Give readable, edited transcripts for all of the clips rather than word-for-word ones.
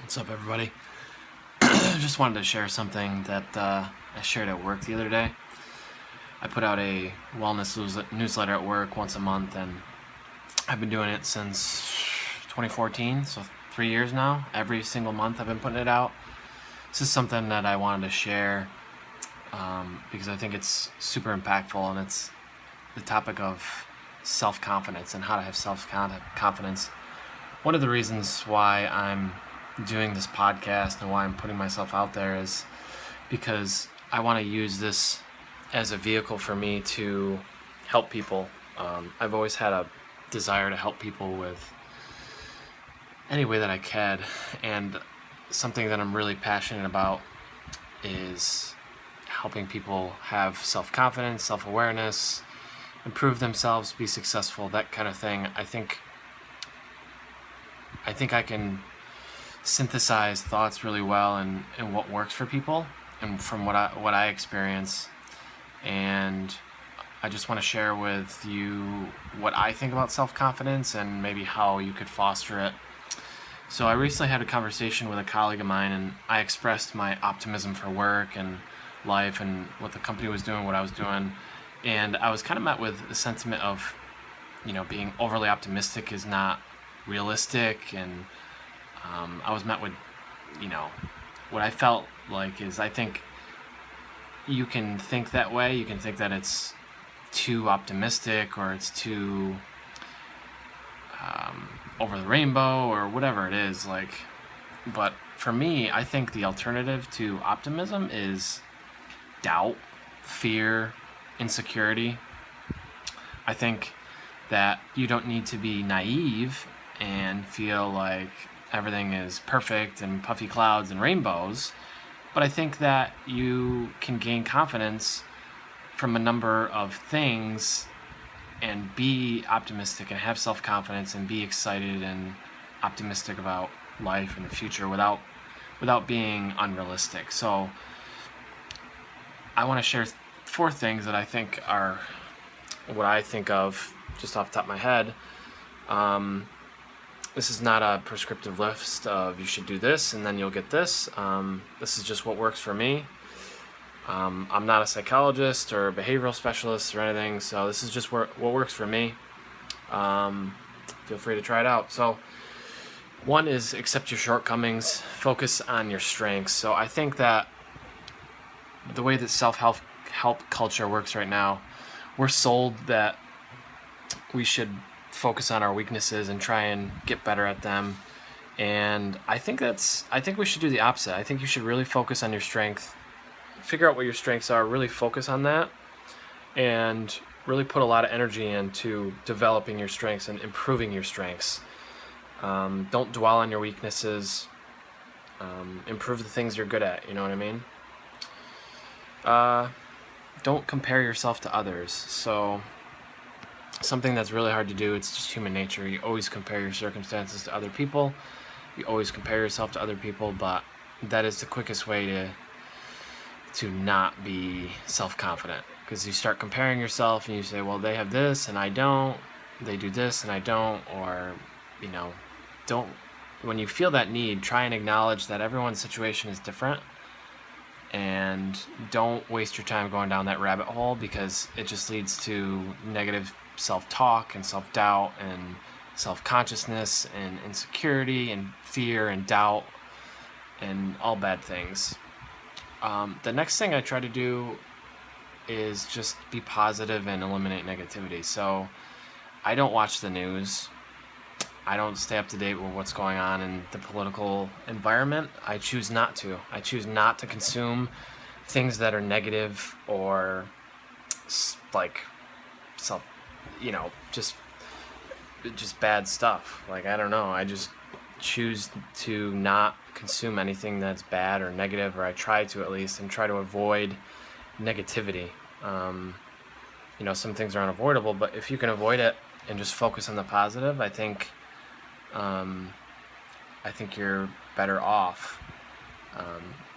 What's up, everybody? Just wanted to share something that I shared at work the other day. I put out a wellness newsletter at work once a month, and I've been doing it since 2014, so 3 years now. Every single month I've been putting it out. This is something that I wanted to share because I think it's super impactful, and it's the topic of self-confidence and how to have self-confidence. One of the reasons why I'm doing this podcast and why I'm putting myself out there is because I want to use this as a vehicle for me to help people. I've always had a desire to help people with any way that I can, and something that I'm really passionate about is helping people have self-confidence, self-awareness, improve themselves, be successful, that kind of thing. I think I can synthesize thoughts really well and what works for people and from what I experience, and I just want to share with you what I think about self-confidence and maybe how you could foster it. So I recently had a conversation with a colleague of mine, and I expressed my optimism for work and life and what the company was doing, what I was doing, and I was kind of met with the sentiment of, being overly optimistic is not realistic, and I was met with, what I felt like is I think you can think that way. You can think that it's too optimistic or it's too over the rainbow or whatever it is. But for me, I think the alternative to optimism is doubt, fear, insecurity. I think that you don't need to be naive and feel like everything is perfect and puffy clouds and rainbows, but I think that you can gain confidence from a number of things and be optimistic and have self-confidence and be excited and optimistic about life and the future without being unrealistic. So I want to share 4 things that I think are what I think of just off the top of my head. This is not a prescriptive list of you should do this and then you'll get this. This is just what works for me. I'm not a psychologist or a behavioral specialist or anything, so this is just what works for me. Feel free to try it out. So, one is accept your shortcomings, focus on your strengths. So I think that the way that self-help culture works right now, we're sold that we should focus on our weaknesses and try and get better at them. And I think we should do the opposite. I think you should really focus on your strength, figure out what your strengths are, really focus on that, and really put a lot of energy into developing your strengths and improving your strengths. Don't dwell on your weaknesses. Improve the things you're good at, you know what I mean? Don't compare yourself to others. So something that's really hard to do, it's just human nature. You always compare your circumstances to other people. You always compare yourself to other people, but that is the quickest way to not be self-confident, because you start comparing yourself and you say, well, they have this and I don't, they do this and I don't, or don't. When you feel that need, try and acknowledge that everyone's situation is different, and don't waste your time going down that rabbit hole, because it just leads to negative self-talk and self-doubt and self-consciousness and insecurity and fear and doubt and all bad things. The next thing I try to do is just be positive and eliminate negativity. So I don't watch the news. I don't stay up to date with what's going on in the political environment. I choose not to. I choose not to consume things that are negative or just bad stuff. I don't know. I just choose to not consume anything that's bad or negative, or I try to at least, and try to avoid negativity. Some things are unavoidable, but if you can avoid it and just focus on the positive, I think you're better off.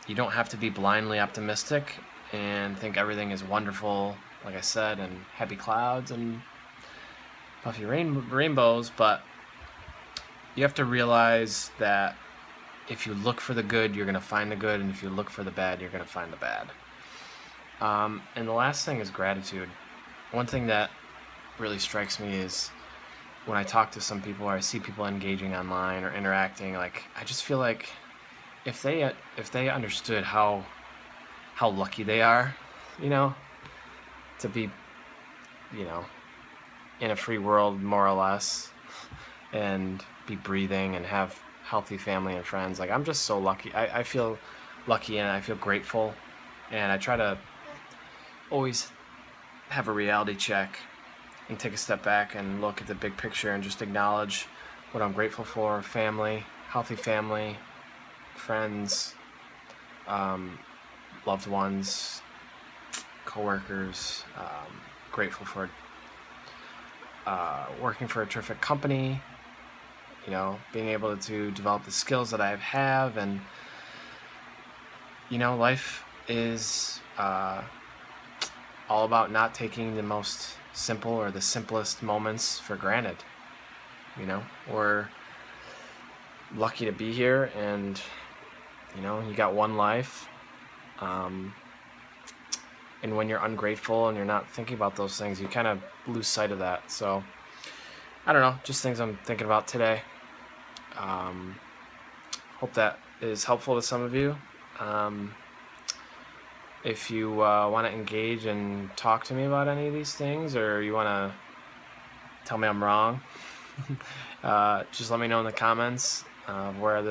You don't have to be blindly optimistic and think everything is wonderful, like I said, and happy clouds and puffy rainbows, but you have to realize that if you look for the good, you're going to find the good, and if you look for the bad, you're going to find the bad. And the last thing is gratitude. One thing that really strikes me is when I talk to some people or I see people engaging online or interacting, like, I just feel like if they understood how lucky they are, you know, to be, you know, in a free world more or less, and be breathing and have healthy family and friends. Like, I'm just so lucky. I feel lucky and I feel grateful, and I try to always have a reality check and take a step back and look at the big picture and just acknowledge what I'm grateful for: family, healthy family, friends, loved ones, coworkers. Grateful for working for a terrific company, you know, being able to develop the skills that I have. And, you know, life is all about not taking the most simple or the simplest moments for granted. You know, we're lucky to be here, and, you know, you got one life. And when you're ungrateful and you're not thinking about those things, you kind of lose sight of that. So, I don't know, just things I'm thinking about today. Hope that is helpful to some of you. If you want to engage and talk to me about any of these things, or you want to tell me I'm wrong, just let me know in the comments wherever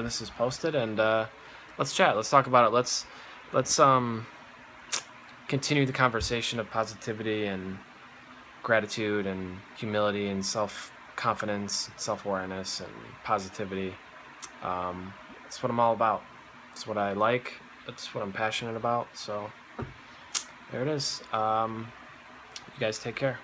this is posted, and let's chat. Let's talk about it. Let's continue the conversation of positivity and gratitude and humility and self-confidence, self-awareness, and positivity. That's what I'm all about. It's what I like. It's what I'm passionate about. So there it is. You guys take care.